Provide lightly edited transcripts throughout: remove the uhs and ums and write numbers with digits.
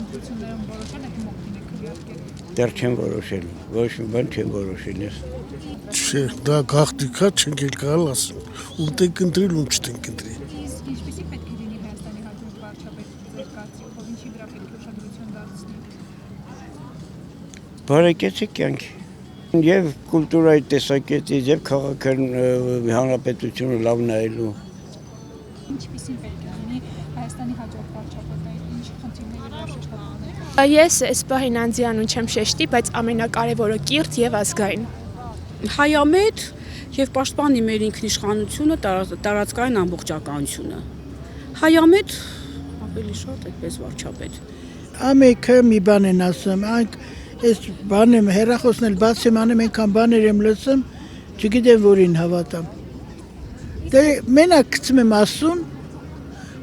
ընտրություններում որոշել եք մոկին եք քվեարկել։ Դեռ չեմ որոշել, ոչ մի բան չեմ որոշել ես։ Չէ, դա գաղտնիքա չենք էլ կարալ ասել։ Ում տենք ընտրել, ում չտենք ընտրել։ Իսկ ինչպեսի պետք է լինի Հայաստանի հաջորդ վարչապետ ձեր կարծիքով, ինչի վրա պետք է ուշադրություն դարձնել։ Բարեկեցիկ կյանքի։ Եվ կուլտուրայի տեսակետից, եւ քաղաքական հանրապետությունը լավ նայելու։ Ինչպեսին պետք է լինի Հայաստանի հաջորդ վարչապետը, ինչ խնդիրների վրա շեշտադրել։ Ես այս պահին անձիանուն չեմ շեշտի, բայց ամենակարևորը կիրթ եւ ազգային։ Հայամետ եւ պաշտպանի մեր ինքնիշխանությունը, տարածքային ամբողջականությունը։ Հայամետ ավելի շատ այդպես վարչապետ։ Ամեկը մի բան են ասում, այն այս բանը հեռախոսն էլ բաց եմ անում, այնքան բաներ եմ լսում, չգիտեմ որին հավատամ։ Դե մենակ գցում եմ ասում,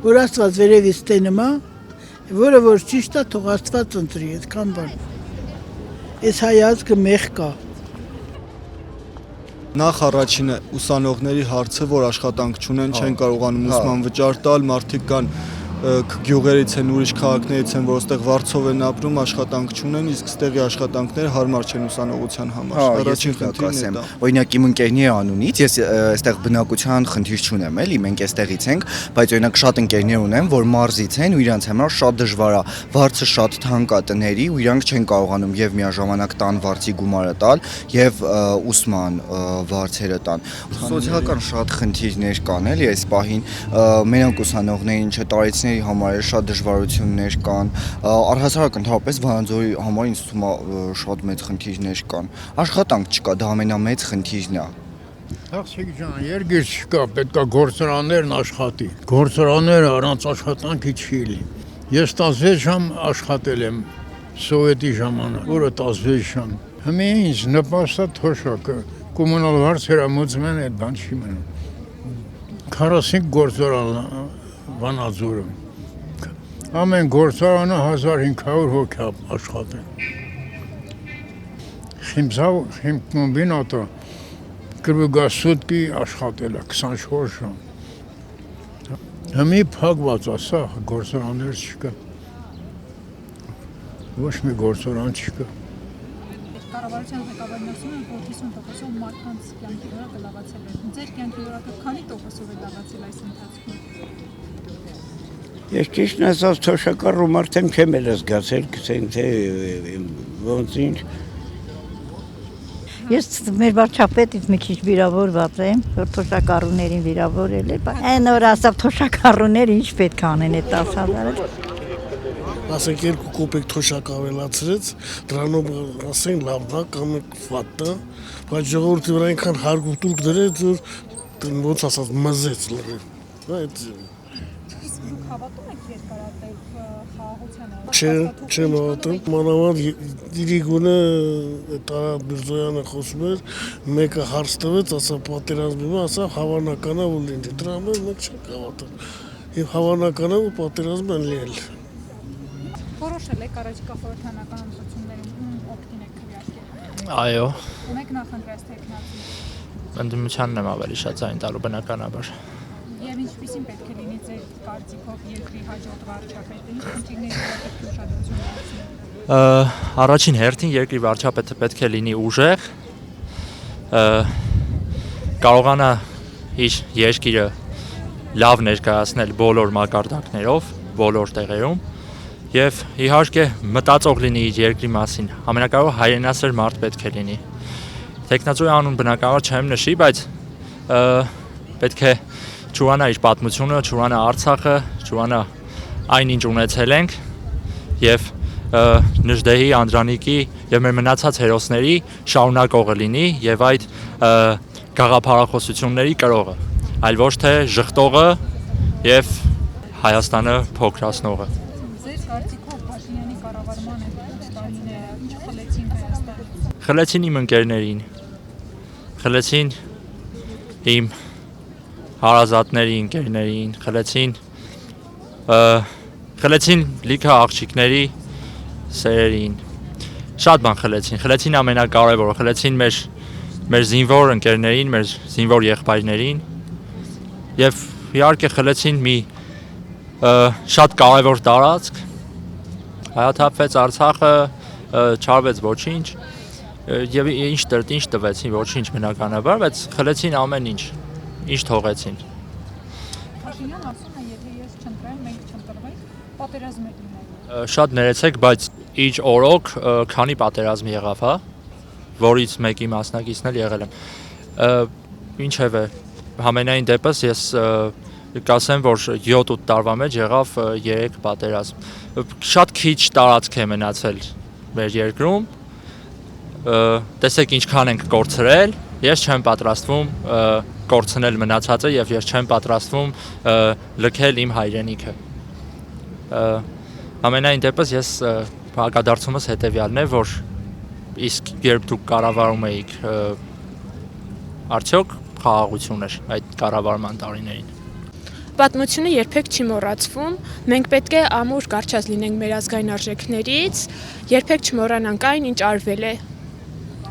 որ Աստված վերևից տենում է, որը որ ճիշտ է, թող Աստված ընտրի, այդքան բան։ Այս հայ ազգը մեղք է։ Նախ առաջինը ուսանողների հարցը, որ աշխատանք չունեն, չեն կարողանում ուսման վճար տալ, մարդիկ կան գյուղերից են, ուրիշ քաղաքներից են, որ այստեղ վարձով են ապրում, աշխատանք չունեն, իսկ ստեղի աշխատանքները հարմար չեն ուսանողության համար։ Առաջին խնդիրն է դա։ Օրինակ իմ ընկերների անունից ես այստեղ բնակության խնդիր չունեմ, էլի, մենք այստեղից ենք, բայց օրինակ շատ ընկերներ ունեմ, որ մարզից են ու իրանց համար շատ դժվար է, վարձը շատ թանկ է տների ու իրանք չեն կարողանում եւ միաժամանակ տան վարձի գումարը տալ եւ ուսման վարձերը տան։ Սոցիալական շատ խնդիրներ կան, էլի, այս պահին մենակ ուսանողներին չտարեցնի համար շատ դժվարություններ կան, առհասարակ ընդհանրապես Վանաձորի համար ինձ թվում է շատ մեծ խնդիրներ կան։ Աշխատանք չկա, դա ամենամեծ խնդիրն է։ Աղջիկ ջան, երգիր չկա, պետք է գործարաններն աշխատի։ Գործարանները առանց աշխատանքի չի լինի։ Ես 16 ժամ աշխատել եմ սովետի ժամանակ, որը 16 ժամ։ Հիմա ինձ նպաստա թոշակը, կոմունալ վարձերը մուծում են, այդ բան չի մնում։ 45 գործարան Վանաձորում։ Ամեն գործարանը 1500 հոգի աշխատել։ Խիմկոմբինատը կրվգասուտկի աշխատել է 24 ժամ։ Հիմի փակված է, սա գործարաններ չկա։ Ոչ մի գործարան չկա։ Կառավարության ղեկավարն ասում է, որ 50%-ով մարդկանց կյանքի որակը լավացել է։ Ձեր կյանքի որակը քանի տոկոսով է լավացել այս ընթացքում։ Ես ճիշտն ասած թոշակառու արդեն չեմ էլ զգացել, գսեն թե ոնց ինչ։ Ես մեր վարչապետից մի քիչ վիրավորված եմ, որ թոշակառուներին վիրավորել է, բայց այն որ ասավ թոշակառուները ինչ պետք է անեն այդ 10,000-ը։ Ասենք 2 կոպեկ թոշակ ավելացրեց, դրանով ասեն լավն է կամ վատ է, բայց ժողովրդի վրա այնքան հարգ ու տուրք դրեց, որ ոնց ասած մզեց լրիվ։ Այդ Դուք հավատում եք երկարատև խաղաղությանը։ չեմ հավատում, մանավանդ Իրիգունը Տարա Միրզոյանը խոսում էր, մեկը հարց տվեց, ասա պատերազմի, ասա հավանական է որ լինի, դրա համար մենք չենք հավատում։ Եվ հավանական է որ պատերազմ են լինել։ Որոշել եք առաջիկա խորհրդանական ընտրություններում օգտին եք քվեարկել։ Այո, Ունեք նախընտրած տեխնացի։ ընդդիմությանն եմ ավելի շատ ձայն տալու բնականաբար։ Եվ ինչպեսին պետք է լինի ձեր կարծիքով երկրի հաջորդ վարչապետը, ինչ խնդիրների վրա պետք է ուշադրություն դարձնել։ Առաջին հերթին երկրի վարչապետը պետք է լինի ուժեղ, կարողանա իր երկիրը լավ ներկայացնել բոլոր մակարդակներով, բոլոր տեղերում եւ իհարկե մտածող լինի իր երկրի մասին։ Ամենակարևորը հայրենասեր մարդ պետք է լինի։ Տեխնացուի անուն բնականաբար չեմ նշի, բայց պետք է ճուրանա իր պատմությունը, ճուրանա Արցախը, ճուրանա այն ինչ ունեցել ենք եւ Նժդեհի, Անդրանիկի եւ մեր մնացած հերոսների շարունակողը լինի եւ այդ գաղափարախոսությունների կրողը, այլ ոչ թե ժխտողը եւ Հայաստանը փոքրացնողը։ Ձեր կարծիքով Փաշինյանի կառավարմանը տարիները ինչ խլեցին Հայաստանը։ Խլեցին իմ ընկերներին, խլեցին իմ հարազատների ընկերներին, խլեցին լիքը աղջիկների սերերին, շատ բան խլեցին ամենակարևորը, խլեցին մեր զինվոր ընկերներին, մեր զինվոր եղբայրներին եւ իհարկե խլեցին մի շատ կարևոր տարածք, Հայաթափվեց Արցախը, չարվեց ոչինչ, եւ ինչ տվեցին, ոչինչ բնականաբար, բայց խլեցին ամեն ինչ, ինչ թողեցին։ Փաշինյանն ասում է, եթե ես չընտրեմ, մենք չընտրվենք, պատերազմ է լինելու։ Շատ ներեցեք, բայց իր օրոք քանի պատերազմ եղավ, հա, որից մեկի մասնակիցն էլ եղել եմ։ Ինչևէ, համենայն դեպս ես կասեմ, որ 7-8 տարվա մեջ եղավ 3 պատերազմ։ Շատ քիչ տարածք է մնացել մեր երկրում։ Տեսեք ինչքան ենք կորցրել, ես չեմ պատրաստվում կորցնել մնացածը եւ ես չեմ պատրաստվում լքել իմ հայրենիքը։ Համենայն դեպս ես հակադարձումս հետեւյալն է, որ իսկ երբ դուք կառավարում էիք, արդյոք խաղաղություն էր այդ կառավարման տարիներին։ Պատմությունը երբեք չի մոռացվում, մենք պետք է ամուր կարճած լինենք մեր ազգային արժեքներից, երբեք չմոռանանք այն, ինչ արվել է,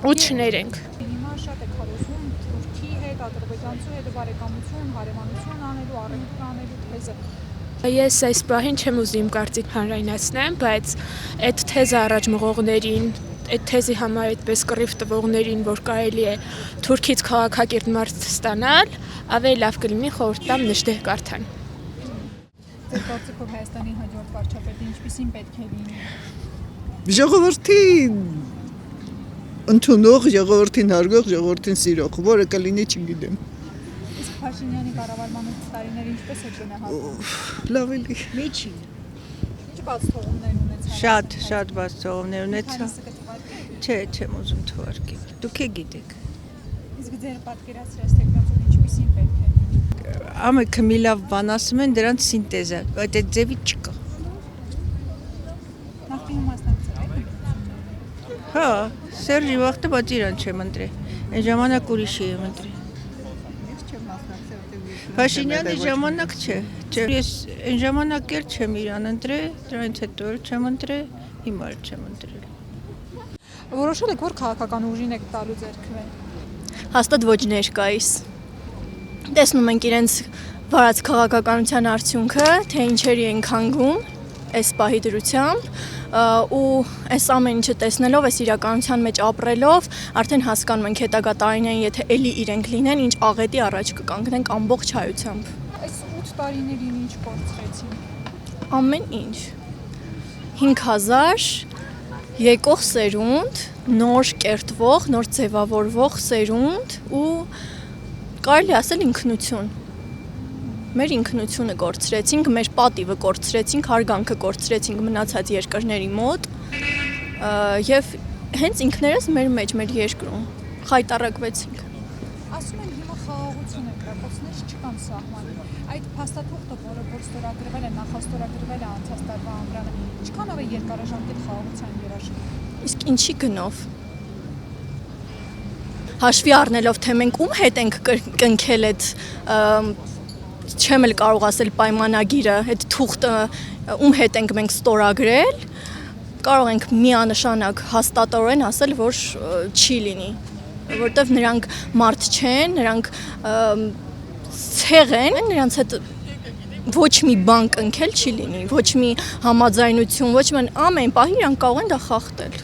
ու չներենք։ Հիմա շատ է քարոզում Թուրքի հետ, ադրբեջանցու հետ բարեկամություն, հարևանություն անելու, առևտուր անելու թեզը։ Ես այս պահին չեմ ուզում իմ կարծիք հանրայնացնեմ, բայց այդ թեզը առաջ մղողներին, այդ թեզի համար այդպես կռիվ տվողներին, որ կարելի է Թուրքից քաղաքակիրթ մարդ ստանալ, ավելի լավ կլինի խորհուրդ տամ նշտեղ կարդան։ Ձեր կարծիքով Հայաստանի հաջորդ վարչապետը ինչպիսին պետք է լինի։ Ժողովրդի ընդունող, ժողովրդին հարգող, ժողովրդին սիրող, որը կլինի չգիտեմ։ Իսկ Փաշինյանի կառավարման տարիները ինչպես է գնահատում։ Լավ էլի։ Միջին։ Ինչ բաց թողումներ ունեցան։ Շատ բաց թողումներ ունեցա։ Չէ, չեմ ուզում թվարկել։ Դուք գիտեք։ Իսկ ձեր պատկերացրած տեխնոլոգիան ինչպիսին պետք է լինի։ Ամենքը մի լավ բան ասում են, դրանց սինտեզը, բայց այդ ձևի չկա։ Նախկինում մասնակցել եք։ Հա, Սերժի վաղտը, բայց իրան չեմ ընտրել։ Այն ժամանակ ուրիշի եմ ընտրել։ Փաշինյանի ժամանակ չէ։ Ես այն ժամանակ էլ չեմ իրան ընտրել, դրանից հետո էլ չեմ ընտրել, հիմա էլ չեմ ընտրել։ Որոշել եք, որ քաղաքական ուժին եք տալու ձեռքվեն։ Հաստատ ոչ ներկայիս։ Տեսնում ենք իրենց վարած քաղաքականության արդյունքը, թե ինչերի են քանգում այս պահի դրությամբ, ու այս ամեն ինչը տեսնելով, այս իրականության մեջ ապրելով, արդեն հասկանում ենք հետագա տարիներին, եթե էլի իրենք լինեն, ինչ աղետի առաջ կկանգնենք ամբողջ հայությամբ։ Այս 8 տարիներին ինչ կորցրեցին։ Ամեն ինչ։ 5000 եկող սերունդ, նոր կերտվող, նոր ձևավորվող սերունդ ու կարելի ասել ինքնություն։ Մեր ինքնությունը կորցրեցինք, մեր պատիվը կորցրեցինք, հարգանքը կորցրեցինք մնացած երկրների մոտ եւ հենց ինքներս մեր մեջ, մեր երկրում խայտարակվեցինք։ Ասում են հիմա խաղաղություն է, դրախոսներ չկան սահմանում։ Այդ փաստաթուղթը, որ ստորագրվել է, նախաստորագրվել է անցած տարվա ամռանը, ինչքանով է երկարաժամկետ խաղաղության երաշխիք։ Իսկ ինչի գնով։ Հաշվի առնելով, թե մենք ում հետ ենք կնքել այդ չեմ էլ կարող ասել պայմանագիրը, այդ թուղթը ում հետ ենք մենք ստորագրել, կարող ենք միանշանակ հաստատորեն ասել, որ չի լինի, որտեվ նրանք մարդ չեն, նրանք ցեղ են, նրանց հետ ոչ մի բան կնքել չի լինի, ոչ մի համաձայնություն, ոչ մի ամեն պահի իրանք կարող են դա խախտել։